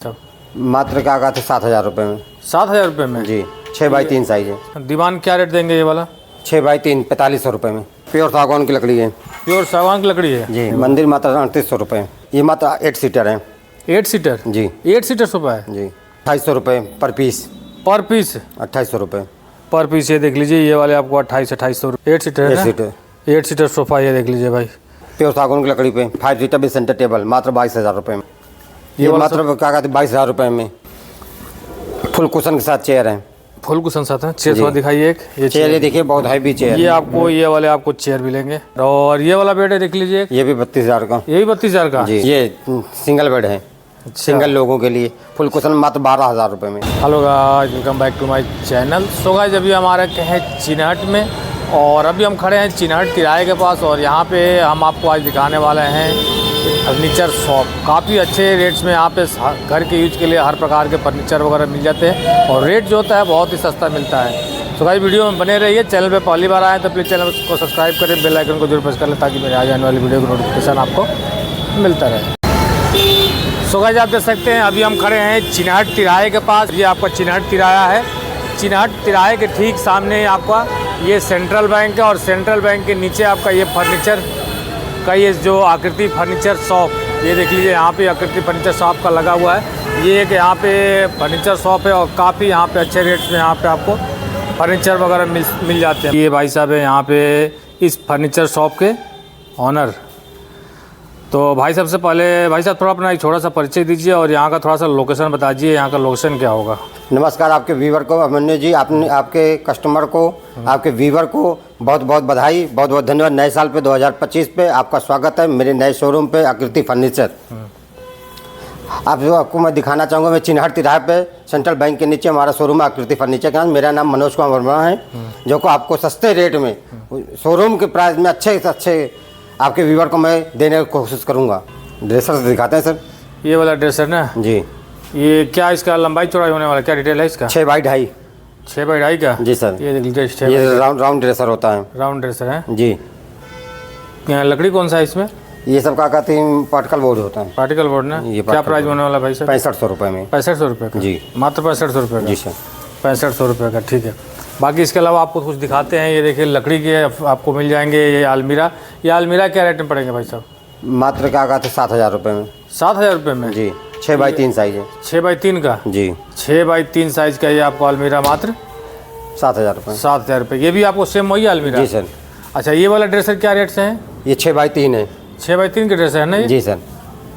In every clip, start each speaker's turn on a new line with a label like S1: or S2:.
S1: सब
S2: मात्र क्या कहते 7,000 रुपये में।
S1: 7,000 रुपये में
S2: जी 6x3 साइज है।
S1: दीवान क्या रेट देंगे ये वाला?
S2: 6x3 4500 रुपये में। प्योर सागवान की लकड़ी है।
S1: प्योर सागवान की लकड़ी है
S2: जी। मंदिर मात्र 3800 रुपये। ये मात्र 8 सीटर है।
S1: 8 सीटर?
S2: जी
S1: 8 सीटर सोफा है
S2: जी। 2800 रुपये पर पीस।
S1: पर पीस
S2: 2800 रुपये
S1: पर पीस। ये देख लीजिए, ये वाले आपको 2800 8 सीटर है
S2: 8
S1: ना?
S2: सीटर
S1: 8 सीटर सोफा ये देख लीजिए भाई,
S2: प्योर सागवान की लकड़ी पे 5 सीटर भी सेंटर टेबल मात्र 22,000 रुपये में। ये
S1: वाला
S2: मात्र क्या कहते 22,000 रुपये में। फुल कुशन के साथ चेयर है।
S1: फुल कुशन साथ है। चेयर थोड़ा दिखाइए एक। ये
S2: चेयर ये देखिए बहुत हैवी चेयर।
S1: ये आपको ये वाले आपको चेयर भी लेंगे। और ये वाला बेड है देख लीजिए,
S2: ये भी 32,000 का।
S1: ये भी 32,000 का।
S2: जी ये सिंगल बेड है। सिंगल लोगों के लिए फुल कुशन मात्र 12,000 रुपये में।
S1: Hello guys, welcome back to my channel. So guys, अभी हमारे हैं चिनहट में और अभी हम खड़े हैं चिनहट किराए के पास और यहाँ पे हम आपको आज दिखाने वाले हैं फर्नीचर शॉप। काफ़ी अच्छे रेट्स में यहाँ पे घर के यूज के लिए हर प्रकार के फर्नीचर वगैरह मिल जाते हैं और रेट जो होता है बहुत ही सस्ता मिलता है। तो गाइस वीडियो में बने रहिए। चैनल पे पहली बार आए तो प्लीज़ चैनल को सब्सक्राइब करें, बेल आइकन को जरूर प्रेस कर लें ताकि मेरे आ जाने वाली वीडियो की नोटिफिकेशन आपको मिलता रहे। सो गाइस, आप देख सकते हैं अभी हम खड़े हैं चिनहट तिराहे के पास। ये आपका चिनहट तिराहा है। चिनहट तिराहे के ठीक सामने आपका ये सेंट्रल बैंक है और सेंट्रल बैंक के नीचे आपका ये फर्नीचर का ये जो आकृति फर्नीचर शॉप, ये देख लीजिए यहाँ पे आकृति फर्नीचर शॉप का लगा हुआ है। ये एक यहाँ पे फर्नीचर शॉप है और काफ़ी यहाँ पे अच्छे रेट्स में यहाँ पे आपको फर्नीचर वगैरह मिल जाते हैं। ये भाई साहब है यहाँ पे इस फर्नीचर शॉप के ऑनर। तो भाई साहब से पहले भाई साहब थोड़ा अपना एक छोटा सा परिचय दीजिए और यहाँ का थोड़ा सा लोकेशन बता दीजिए, यहाँ का लोकेशन क्या होगा।
S2: नमस्कार आपके व्यूवर को, अभिमन्यु जी, आपने आपके कस्टमर को, आपके व्यूवर को बहुत बहुत बधाई, बहुत बहुत धन्यवाद। नए साल पे 2025 पे आपका स्वागत है मेरे नए शोरूम पे आकृति फर्नीचर। आपको मैं दिखाना चाहूँगा, मैं चिनहट तिराहे पे सेंट्रल बैंक के नीचे हमारा शोरूम है आकृति फर्नीचर का। मेरा नाम मनोज कुमार वर्मा है, जो को आपको सस्ते रेट में शोरूम के प्राइस में अच्छे से अच्छे आपके व्यूवर को मैं देने की कोशिश करूँगा। ड्रेसर से दिखाते हैं सर।
S1: ये वाला ड्रेसर ना
S2: जी,
S1: ये क्या इसका लंबाई चौड़ाई होने वाला क्या डिटेल है इसका?
S2: 6x2.5।
S1: 6x2.5 का?
S2: जी सर।
S1: ये देख लीजिए,
S2: ये राउंड ड्रेसर होता है।
S1: राउंड ड्रेसर है
S2: जी।
S1: लकड़ी कौन सा है इसमें?
S2: ये सब क्या कहते हैं पार्टिकल बोर्ड होता है।
S1: पार्टिकल बोर्ड ना।
S2: ये
S1: क्या प्राइस होने वाला भाई साहब?
S2: 6500 रुपये में।
S1: 6500 रुपये का?
S2: जी
S1: मात्र 6500 रुपये का?
S2: जी सर।
S1: 6500 रुपये का, ठीक है। बाकी इसके अलावा आपको कुछ दिखाते हैं। ये देखिए लकड़ी के आपको मिल जाएंगे ये अलमीरा। ये अलमीरा क्या रेट में पड़ेंगे भाई साहब?
S2: मात्र क्या कहते 7,000 रुपये में।
S1: 7,000 रुपये में?
S2: जी 6x3 साइज है।
S1: 6x3 का?
S2: जी
S1: 6x3 साइज का ये आपको अलमीरा मात्र
S2: 7,000 रुपये।
S1: 7,000 रुपये। ये भी आपको सेम वही अलमीरा?
S2: जी सर।
S1: अच्छा, ये वाला ड्रेसर क्या रेट से है?
S2: ये 6x3 है।
S1: 6x3 के ड्रेसर है ना ये?
S2: जी सर।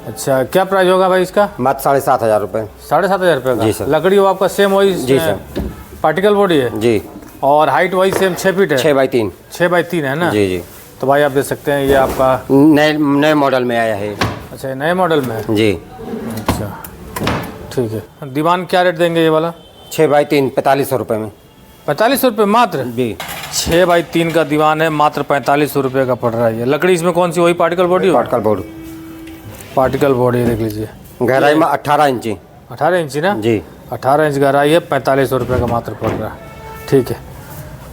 S1: अच्छा, क्या प्राइस होगा भाई इसका?
S2: मात्र 7,500 रुपये।
S1: 7,500 रुपये का?
S2: जी सर।
S1: लकड़ी वो आपका सेम वही?
S2: जी सर।
S1: पार्टिकल बॉडी है?
S2: जी।
S1: और हाइट वही सेम 6 फीट है?
S2: 6x3।
S1: 6x3 है ना?
S2: जी जी।
S1: तो भाई आप देख सकते हैं ये आपका
S2: नए मॉडल में आया है।
S1: अच्छा, ये नए मॉडल में है?
S2: जी।
S1: अच्छा ठीक है। दीवान क्या रेट देंगे ये वाला?
S2: 6x3 4500 रुपये में।
S1: 4500 रुपये मात्र?
S2: जी।
S1: 6x3 का दीवान है, मात्र 4500 रुपये का पड़ रहा है। ये लकड़ी इसमें कौन सी वही पार्टिकल बॉडी हो?
S2: Particle board.
S1: पार्टिकल बॉडी देख लीजिए।
S2: गहराई में 18 इंची।
S1: 18 इंची ना?
S2: जी
S1: 18 इंच गहराई है, 4500 रुपये का मात्र पड़ रहा है। ठीक है।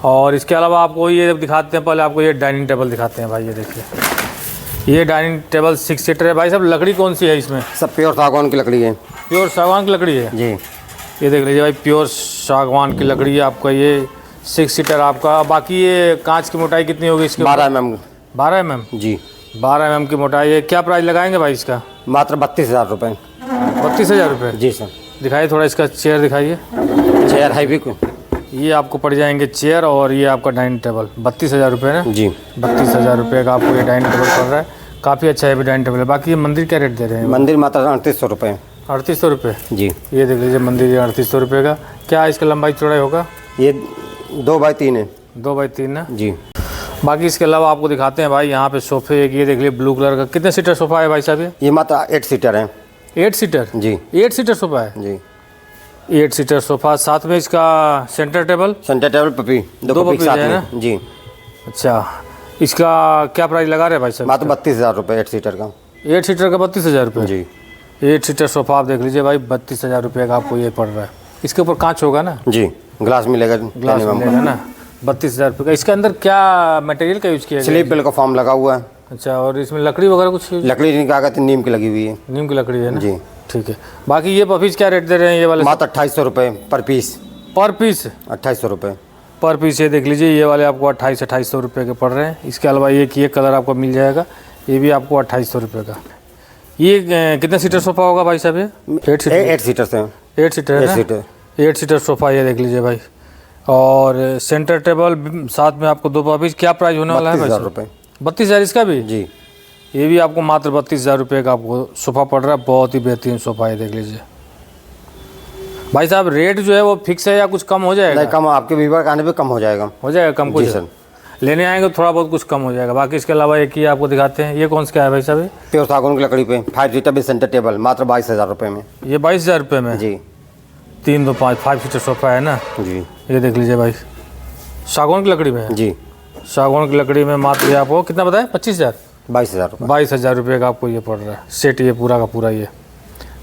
S1: और इसके अलावा आपको ये दिखाते हैं, पहले आपको ये डाइनिंग टेबल दिखाते हैं भाई। ये देखिए, ये डाइनिंग टेबल 6 सीटर है। भाई साहब लकड़ी कौन सी है इसमें?
S2: सब प्योर सागवान की लकड़ी है।
S1: प्योर सागवान की लकड़ी है?
S2: जी।
S1: ये देख लीजिए भाई, प्योर सागवान की लकड़ी है आपका। ये 6 सीटर आपका। बाकी ये कांच की मोटाई कितनी होगी इसकी?
S2: 12 mm।
S1: 12 mm?
S2: जी
S1: 12 mm की मोटाई है। क्या प्राइस लगाएंगे भाई इसका?
S2: मात्र 32,000 रुपये।
S1: 32,000 रुपये?
S2: जी सर।
S1: दिखाइए थोड़ा इसका चेयर दिखाइए।
S2: चेयर हैवी को
S1: ये आपको पड़ जाएंगे चेयर और ये आपका डाइनिंग टेबल। 32,000 रुपये ना?
S2: जी
S1: 32,000 रुपये का आपको ये डाइनिंग टेबल पड़ रहा है। काफ़ी अच्छा है डाइनिंग टेबल है। बाकी ये मंदिर क्या रेट दे रहे हैं?
S2: मंदिर मात्र 3800 रुपये।
S1: 3800 रुपये?
S2: जी।
S1: ये देख लीजिए मंदिर, ये 3800 रुपये का। क्या इसका लंबाई चौड़ाई होगा?
S2: ये 2x3 है।
S1: 2x3 ना?
S2: जी।
S1: बाकी इसके अलावा आपको दिखाते हैं भाई यहाँ पे सोफे। एक ये देख लीजिए ब्लू कलर का। कितने सीटर सोफा है भाई साहब
S2: ये मात्र 8 सीटर है।
S1: 8 सीटर?
S2: जी
S1: 8 सीटर सोफा है?
S2: जी
S1: 8 सीटर सोफा। साथ में इसका centre table?
S2: Centre table puppy दो पपी साथ में। जी।
S1: अच्छा, इसका क्या प्राइस लगा रहे हैं भाई साहब?
S2: मात्र 32,000 रुपये 8 सीटर का।
S1: 8 सीटर का 32,000 रुपये?
S2: जी।
S1: 8 सीटर सोफा आप देख लीजिए भाई, 32,000 रुपये का आपको ये पड़ रहा है। इसके ऊपर कांच होगा ना?
S2: जी ग्लास मिलेगा।
S1: ग्लास मिलेगा ना? 32,000 रुपये का। इसके अंदर क्या मटेरियल का यूज़ किया गया?
S2: स्लीप बेल का फॉर्म लगा हुआ है।
S1: अच्छा, और इसमें लकड़ी वगैरह कुछ?
S2: लकड़ी नहीं, क्या कहते हैं, नीम की लगी हुई है।
S1: नीम की लकड़ी है ना
S2: जी।
S1: ठीक है। बाकी ये पफीज क्या रेट दे रहे हैं ये वाले?
S2: मात्र 2800 रुपये पर पीस।
S1: पर पीस
S2: 2800 रुपये
S1: पर पीस। ये देख लीजिए, ये वाले आपको 2800 रुपये के पड़ रहे हैं। इसके अलावा ये कलर आपको मिल जाएगा, ये भी आपको 2800 रुपये का। ये कितने सीटर सोफ़ा होगा भाई साहब? ये 8 सीटर।
S2: 8 सीटर से
S1: 8 सीटर है ना? 8 सीटर सोफ़ा ये देख लीजिए भाई। और सेंटर टेबल साथ में आपको 2 पफीज। क्या प्राइस होने वाला है भाई?
S2: 32,000 रुपये।
S1: 32,000 इसका भी?
S2: जी।
S1: ये भी आपको मात्र 32,000 रुपये का आपको सोफ़ा पड़ रहा है। बहुत ही बेहतरीन सोफ़ा है, देख लीजिए भाई साहब। रेट जो है वो फिक्स है या कुछ कम हो जाएगा?
S2: नहीं, कम, आपके व्यूवर आने पे कम हो जाएगा।
S1: हो जाएगा कम कुछ?
S2: जी सर।
S1: लेने आएंगे तो थोड़ा बहुत कुछ कम हो जाएगा। बाकी इसके अलावा एक ही आपको दिखाते हैं। ये कौन सा है भाई साहब?
S2: प्योर सागौन की लकड़ी पे 5 सीटर भी सेंटर टेबल मात्र 22,000 रुपये में।
S1: ये 22,000 रुपये में?
S2: जी।
S1: 3 2 5 5 सीटर सोफ़ा है ना?
S2: जी।
S1: ये देख लीजिए भाई, सागौन की लकड़ी में है।
S2: जी।
S1: सागौन की लकड़ी में मात्र आपको कितना बताया? 25,000?
S2: 22,000 रुपये।
S1: 22,000 रुपये का आपको ये पड़ रहा है सेट, ये पूरा का पूरा ये।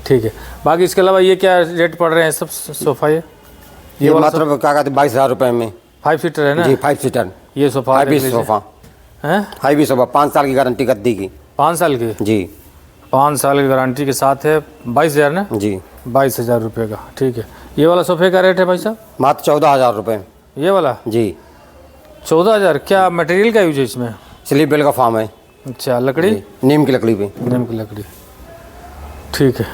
S1: ठीक है। बाकी इसके अलावा ये क्या रेट पड़ रहे हैं सब सोफ़ा? ये
S2: मात्र क्या कहते हैं 22,000 रुपये में।
S1: 5 सीटर है ना?
S2: जी, 5 सीटर।
S1: ये सोफ़ा
S2: हाई सोफ़ा
S1: है,
S2: हाई सोफ़ा 5 साल की गारंटी गद्दी की।
S1: 5 साल की?
S2: जी।
S1: 5 साल की गारंटी के साथ है। 22,000 ना?
S2: जी।
S1: 22,000 रुपये का। ठीक है। ये वाला सोफ़े का रेट है भाई साहब?
S2: मात्र 14,000 रुपये।
S1: ये वाला?
S2: जी।
S1: 14,000। क्या मटेरियल का यूज है इसमें?
S2: स्लीप बेल का फार्म है।
S1: अच्छा, लकड़ी?
S2: नीम की लकड़ी पे।
S1: नीम की लकड़ी। ठीक है।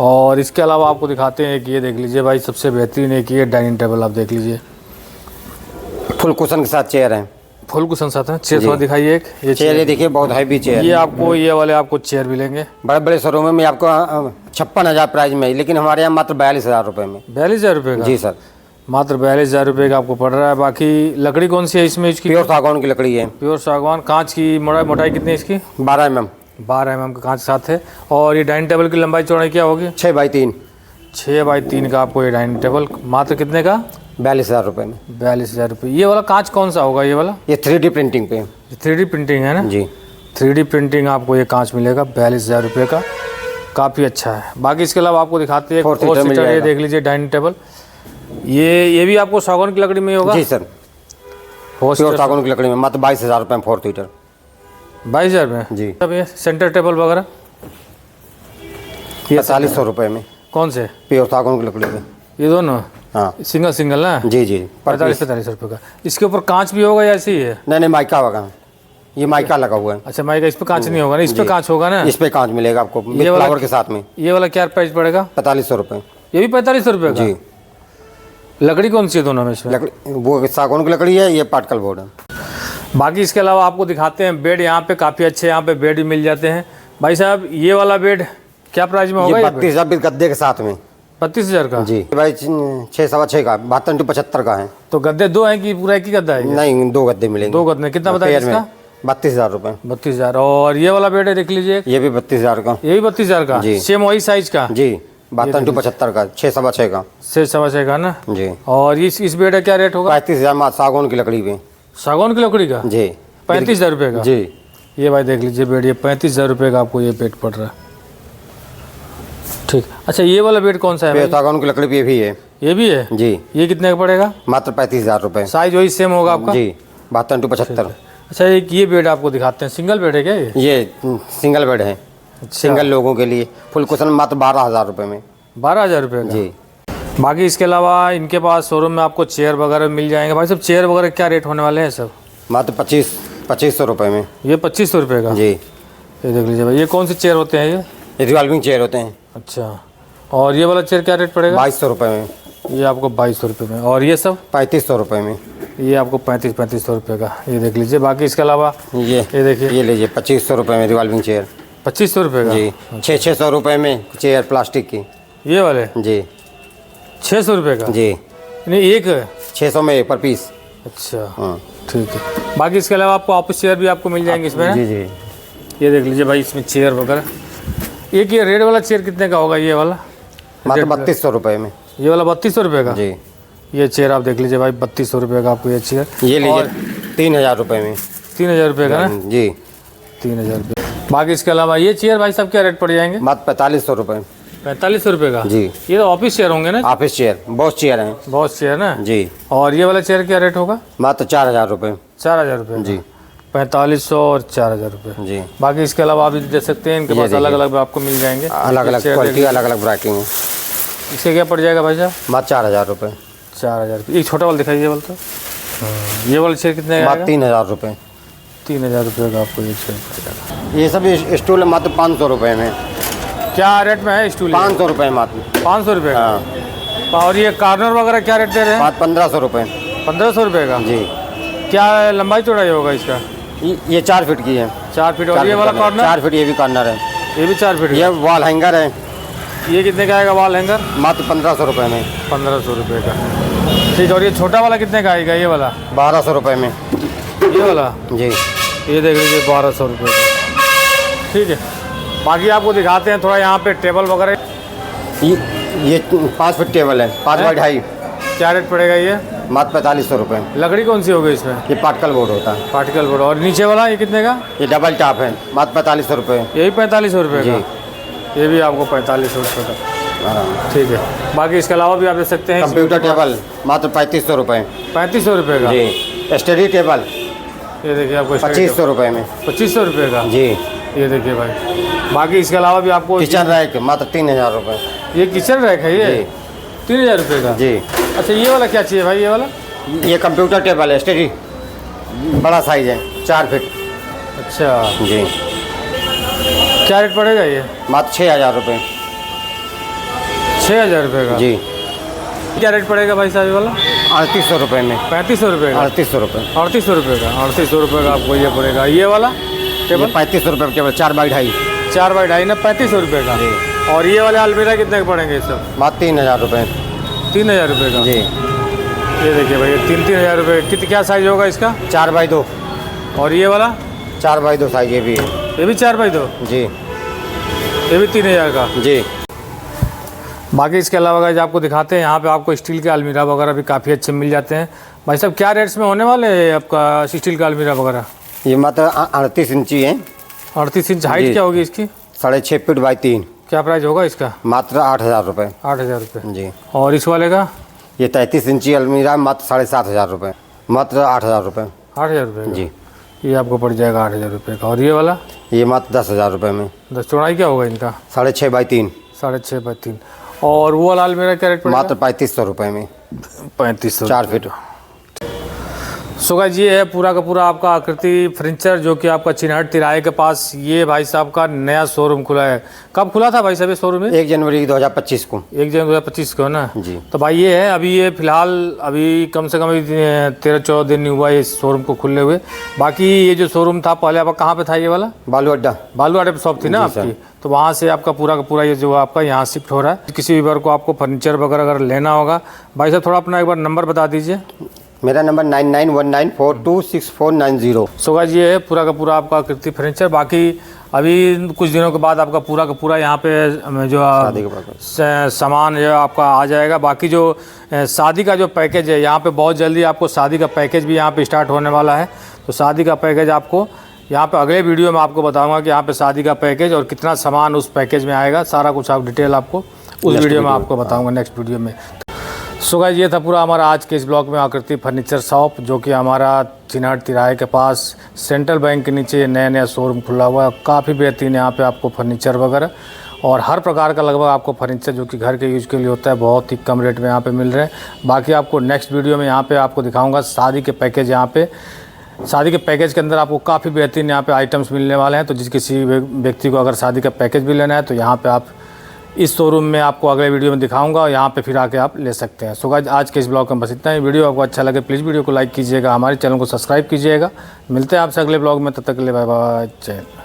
S1: और इसके अलावा आपको दिखाते हैं कि ये देख लीजिए भाई, सबसे बेहतरीन एक ये डाइनिंग टेबल आप देख लीजिए,
S2: फुल कुशन के साथ चेयर है।
S1: फुल कुशन साथ है। चेयर थोड़ा दिखाइए एक। ये
S2: चेयर ये देखिए, बहुत हैवी चेयर।
S1: ये आपको ये वाले आपको चेयर मिलेंगे
S2: बड़े बड़े शोरूम में आपको 56,000 प्राइस में, लेकिन हमारे यहाँ मात्र 42,000 रुपये में।
S1: 42,000 रुपये का?
S2: जी सर।
S1: मात्र 42,000 रुपये का आपको पड़ रहा है। बाकी लकड़ी कौन सी है इसमें? इसकी
S2: प्योर सागौन की लकड़ी है।
S1: प्योर सागवान। कांच की मोटाई कितनी है इसकी?
S2: 12 mm।
S1: 12 mm का कांच साथ है। और ये डाइनिंग टेबल की लंबाई चौड़ाई क्या होगी?
S2: 6x3।
S1: 6x3 का आपको ये डाइनिंग टेबल मात्र कितने का?
S2: 42,000 रुपये में।
S1: 42,000 रुपये। ये वाला कांच कौन सा होगा? ये वाला?
S2: ये 3D प्रिंटिंग पे।
S1: 3D प्रिंटिंग है ना?
S2: जी।
S1: 3D प्रिंटिंग आपको ये कांच मिलेगा 42,000 रुपये का। काफ़ी अच्छा है। बाकी इसके अलावा आपको दिखाते हैं 4 सीटर। ये देख लीजिए डाइनिंग टेबल। ये भी आपको सागौन की लकड़ी में होगा?
S2: जी सर। प्योर सागौन की लकड़ी में मात्र 22,000 रुपये में 4 सीटर।
S1: 22,000 में?
S2: जी।
S1: अब ये सेंटर टेबल वगैरह?
S2: ये 4500 रुपये में।
S1: कौन से?
S2: प्योर सागौन की लकड़ी में।
S1: ये दोनों?
S2: हाँ।
S1: सिंगल ना?
S2: जी जी।
S1: 45 रुपये का। इसके ऊपर कांच भी होगा या ऐसे ही है?
S2: नहीं, माइका होगा। ये माइका लगा हुआ है।
S1: अच्छा, माइका। इस पे कांच नहीं होगा ना? इस पे कांच होगा ना?
S2: इस पे कांच मिलेगा आपको
S1: ये वाला
S2: फ्लावर के साथ में।
S1: ये वाला क्या प्राइस पड़ेगा?
S2: 4500 रुपये।
S1: ये भी 4500 रुपये का?
S2: जी।
S1: लकड़ी कौन सी है दोनों में इसमें?
S2: लकड़ी वो सागौन की लकड़ी है, ये पार्टिकल बोर्ड है।
S1: बाकी इसके अलावा आपको दिखाते हैं बेड। यहाँ पे काफ़ी अच्छे यहाँ पे बेड भी मिल जाते हैं भाई साहब। ये वाला बेड क्या प्राइस में होगा?
S2: ये 32,000 गद्दे के साथ में।
S1: 32,000 का?
S2: जी भाई। 6 सवा 6 का 72 into 75 का है।
S1: तो गद्दे 2 हैं कि पूरा एक ही गद्दा है ये?
S2: नहीं, 2 गद्दे मिलेंगे।
S1: 2 गद्दे। कितना बताया इसका?
S2: 32,000 रुपये।
S1: 32,000। और ये वाला बेड है देख लीजिए,
S2: ये भी 32,000 का।
S1: ये भी 32,000 का?
S2: जी।
S1: सेम वही साइज का?
S2: जी। 72 into 75 का 6 सवा 6 का।
S1: 6 का ना?
S2: जी।
S1: और इस बेड का क्या रेट होगा?
S2: 35,000 सागौन की लकड़ी पे।
S1: सागौन की लकड़ी का?
S2: जी।
S1: 35,000 रुपये का?
S2: जी।
S1: ये भाई देख लीजिए बेड, ये 35,000 रुपये का आपको ये बेड पड़ रहा है। ठीक। अच्छा, ये वाला बेड कौन सा है?
S2: सागौन की लकड़ी पे भी है।
S1: ये भी है?
S2: जी।
S1: ये कितने का पड़ेगा?
S2: मात्र 35,000 रुपये।
S1: साइज वही सेम होगा आपका?
S2: जी। 72 into 75।
S1: अच्छा, एक ये बेड आपको दिखाते हैं। सिंगल बेड है क्या
S2: ये सिंगल बेड है। सिंगल लोगों के लिए फुल कुशन मात्र 12,000 रुपये में।
S1: 12,000 रुपये का?
S2: जी।
S1: बाकी इसके अलावा इनके पास शोरूम में आपको चेयर वगैरह मिल जाएंगे भाई सब। चेयर वगैरह क्या रेट होने वाले हैं सब?
S2: मात्र 2500 रुपये में।
S1: ये 2500 रुपये का?
S2: जी।
S1: ये देख लीजिए भाई, ये कौन से चेयर होते हैं ये?
S2: रिवॉल्विंग चेयर होते हैं।
S1: अच्छा। और ये वाला चेयर क्या रेट पड़ेगा?
S2: 2200 रुपये में।
S1: ये आपको 2200 रुपये में। और ये सब?
S2: 3500 रुपये में।
S1: ये आपको 3500 रुपये का। ये देख लीजिए। बाकी इसके अलावा
S2: ये
S1: देखिए,
S2: ये लीजिए 2500 रुपये में रिवॉल्विंग चेयर।
S1: 2500 रुपये का?
S2: जी। 600 रुपये में चेयर प्लास्टिक की।
S1: ये वाले?
S2: जी।
S1: 600 रुपये का?
S2: जी।
S1: नहीं, एक
S2: 600 में पर पीस।
S1: अच्छा, ठीक है। बाकी इसके अलावा आपको ऑफिस चेयर भी आपको मिल जाएंगे इसमें?
S2: जी जी।
S1: ये देख लीजिए भाई, इसमें चेयर वगैरह। एक ये रेड वाला चेयर कितने का होगा? ये वाला
S2: मात्र 3200 रुपये में।
S1: ये वाला 3200 रुपये का?
S2: जी।
S1: ये चेयर आप देख लीजिए भाई, 3200 रुपये का आपको ये चेयर।
S2: ये लीजिए 3000 रुपये में।
S1: 3000 रुपये का ना?
S2: जी।
S1: 3000 रुपये। बाकी इसके अलावा ये चेयर भाई साहब क्या रेट पड़ जाएंगे?
S2: मात्र 4500 रुपये।
S1: 4500 रुपये का?
S2: जी।
S1: ये तो ऑफिस चेयर होंगे ना?
S2: ऑफिस चेयर, बॉस चेयर हैं।
S1: बॉस चेयर ना?
S2: जी।
S1: और ये वाला चेयर क्या रेट होगा?
S2: मात्र 4000 रुपये।
S1: 4000 रुपये?
S2: जी।
S1: 4500 और 4000 रुपये
S2: जी।
S1: बाकी इसके अलावा आप दे सकते हैं, इनके पास अलग अलग आपको मिल जाएंगे,
S2: अलग अलग क्वालिटी, अलग अलग वैरायटी में।
S1: इसके क्या पड़ जाएगा भाई साहब?
S2: मात्र 4000 रुपये।
S1: 4000 रुपये। एक छोटा वाला दिखाइए वाला तो, ये वाला चेयर कितने का?
S2: मात्र 3000 रुपये।
S1: 3000 रुपये का आपको ये चेयर पड़ेगा।
S2: ये सब स्टूल मात्र 500 रुपये में।
S1: क्या रेट में है स्टूल?
S2: 500 रुपये मात्र।
S1: 500 रुपये का।
S2: हाँ।
S1: और ये कॉर्नर वगैरह क्या रेट दे रहे हैं?
S2: मात्र 1500 रुपये।
S1: 1500 रुपये का
S2: जी।
S1: क्या लंबाई चौड़ाई होगा इसका?
S2: ये 4 फीट की है।
S1: 4 फीट। और ये वाला कॉर्नर?
S2: 4 फीट, ये भी कॉर्नर है।
S1: ये भी 4 फीट।
S2: ये वॉल हैंगर है।
S1: ये कितने का आएगा वॉल हैंगर?
S2: मात्र 1500 रुपये में।
S1: 1500 रुपये का। ठीक। और ये छोटा वाला कितने का आएगा? ये वाला
S2: 1200 रुपये में।
S1: ये वाला
S2: जी।
S1: ये देख लीजिए 1200 रुपये का। ठीक है। बाकी आपको दिखाते हैं थोड़ा यहाँ पे टेबल वगैरह।
S2: ये 5 फीट टेबल है, 5 बाई 2.5।
S1: क्या रेट पड़ेगा ये?
S2: मात्र 4500 रुपये।
S1: लकड़ी कौन सी होगी इसमें?
S2: ये पार्टिकल बोर्ड होता है।
S1: Particle board. और नीचे वाला ये कितने का?
S2: ये डबल टॉप है, मात्र 4500 रुपये।
S1: यही 4500 रुपये
S2: जी।
S1: का। ये भी आपको 4500 रुपये का।
S2: आराम।
S1: ठीक है। बाकी इसके अलावा भी आप दे सकते हैं।
S2: कंप्यूटर टेबल मात्र 3500 रुपये।
S1: 3500 रुपये का।
S2: जी। स्टडी टेबल
S1: ये देखिए आपको
S2: 2500 रुपये में।
S1: 2500 रुपये का।
S2: जी।
S1: ये देखिए भाई। बाकी इसके अलावा भी आपको
S2: किचन रैक मात्र 3000 रुपये।
S1: ये किचन रैक है ये? 3000 रुपये का।
S2: जी।
S1: अच्छा ये वाला क्या चाहिए भाई? ये वाला
S2: ये कंप्यूटर टेबल है, स्टडी, बड़ा साइज है, 4 फीट।
S1: अच्छा।
S2: जी।
S1: क्या रेट पड़ेगा ये?
S2: मात्र 6000 रुपये।
S1: 6000 रुपये का।
S2: जी।
S1: क्या रेट पड़ेगा भाई साहब ये वाला?
S2: 3800 रुपये में।
S1: 3500 रुपये का।
S2: 3800 रुपये।
S1: 3800 रुपये का। 3800 रुपये का आपको ये पड़ेगा। ये वाला टेबल
S2: 3500 रुपये टेबल, 4 बाई 2.5।
S1: 4 बाई 2.5 ना, 3500 रुपये का।
S2: जी।
S1: और ये वाले अलमीरा कितने के पड़ेंगे ये सब?
S2: मात्र 3000 रुपये।
S1: 3000 रुपये का।
S2: जी।
S1: ये देखिए भाई 3000 रुपये। कितने क्या साइज होगा इसका?
S2: 4 बाई 2।
S1: और ये वाला?
S2: 4 बाई 2 साइज ये भी है।
S1: ये भी 4 बाई 2।
S2: जी।
S1: ये भी 3000 का।
S2: जी।
S1: बाकी इसके अलावा गाइस आपको दिखाते हैं, यहाँ पे आपको स्टील के अलमीरा वगैरह भी काफ़ी अच्छे मिल जाते हैं। भाई साहब क्या रेट्स में होने वाले हैं आपका स्टील का अलमीरा वगैरह?
S2: ये मात्र 38 इंची है।
S1: 38 इंच हाइट क्या होगी इसकी?
S2: 6.5 फीट बाई 3।
S1: क्या प्राइस होगा इसका?
S2: मात्र 8000 रुपये।
S1: 8000 रुपये।
S2: जी।
S1: और इस वाले का?
S2: ये 33 इंची अलमीरा मात्र 7500 रुपये। मात्र 8000 रुपये।
S1: 8000 रुपये का।
S2: जी।
S1: ये आपको पड़ जाएगा 8000 रुपये का। और ये वाला?
S2: ये मात्र 10,000 रुपये में।
S1: 10 चौड़ाई क्या होगा इनका?
S2: 6.5 बाई 3।
S1: 6.5 बाई 3। और वो वाला अलमीरा क्या रेट पड़ेगा?
S2: मात्र 3500 रुपये में।
S1: 3500।
S2: 4 फीट।
S1: सो गाइस ये है पूरा का पूरा आपका आकृति फर्नीचर, जो कि आपका चिन्हट तिराहे के पास ये भाई साहब का नया शोरूम खुला है। कब खुला था भाई साहब ये शोरूम?
S2: 1 जनवरी 2025 को।
S1: 1 जनवरी 2025 को ना
S2: जी।
S1: तो भाई ये है अभी, ये फिलहाल अभी कम से कम 13-14 दिन नहीं हुआ इस शोरूम को खुले हुए। बाकी ये जो शोरूम था पहले आपका कहाँ पे था? ये वाला
S2: बालू अड्डा।
S1: बालू अड्डे पे शॉप थी ना आपकी, तो वहाँ से आपका पूरा का पूरा ये जो आपका यहाँ शिफ्ट हो रहा है। किसी भी बार को आपको फर्नीचर वगैरह अगर लेना होगा, भाई साहब थोड़ा अपना एक बार नंबर बता दीजिए।
S2: मेरा नंबर 9919426490।
S1: सो गाइस ये है पूरा का पूरा आपका आकृति फर्नीचर। बाकी अभी कुछ दिनों के बाद आपका पूरा का पूरा यहाँ पे जो सामान जो आपका आ जाएगा। बाकी जो शादी का जो पैकेज है यहाँ पे बहुत जल्दी आपको शादी का पैकेज भी यहाँ पे स्टार्ट होने वाला है। तो शादी का पैकेज आपको यहाँ पे अगले वीडियो में आपको बताऊंगा कि यहाँ पे शादी का पैकेज और कितना सामान उस पैकेज में आएगा, सारा कुछ आप डिटेल आपको उस वीडियो में आपको बताऊँगा नेक्स्ट वीडियो में। सो गाइस ये था पूरा हमारा आज के इस ब्लॉग में आकृति फर्नीचर शॉप, जो कि हमारा चिन्हट तिराहे के पास सेंट्रल बैंक के नीचे नया शोरूम खुला हुआ है। काफ़ी बेहतरीन यहाँ पे आपको फर्नीचर वगैरह और हर प्रकार का लगभग आपको फर्नीचर जो कि घर के यूज के लिए होता है बहुत ही कम रेट में यहाँ पे मिल रहे हैं। बाकी आपको नेक्स्ट वीडियो में यहाँ पे आपको दिखाऊँगा शादी के पैकेज। यहाँ पे शादी के पैकेज के अंदर आपको काफ़ी बेहतरीन यहाँ पे आइटम्स मिलने वाले हैं। तो जिस किसी व्यक्ति को अगर शादी का पैकेज भी लेना है तो यहाँ पे आप इस शोरूम में आपको अगले वीडियो में दिखाऊंगा और यहाँ पे फिर आके आप ले सकते हैं। सो गाइस आज के इस ब्लॉग में बस इतना ही। वीडियो आपको अच्छा लगे प्लीज़ वीडियो को लाइक कीजिएगा, हमारे चैनल को सब्सक्राइब कीजिएगा। मिलते हैं आपसे अगले ब्लॉग में, तब तक के लिए बाय बाय, जय हिंद।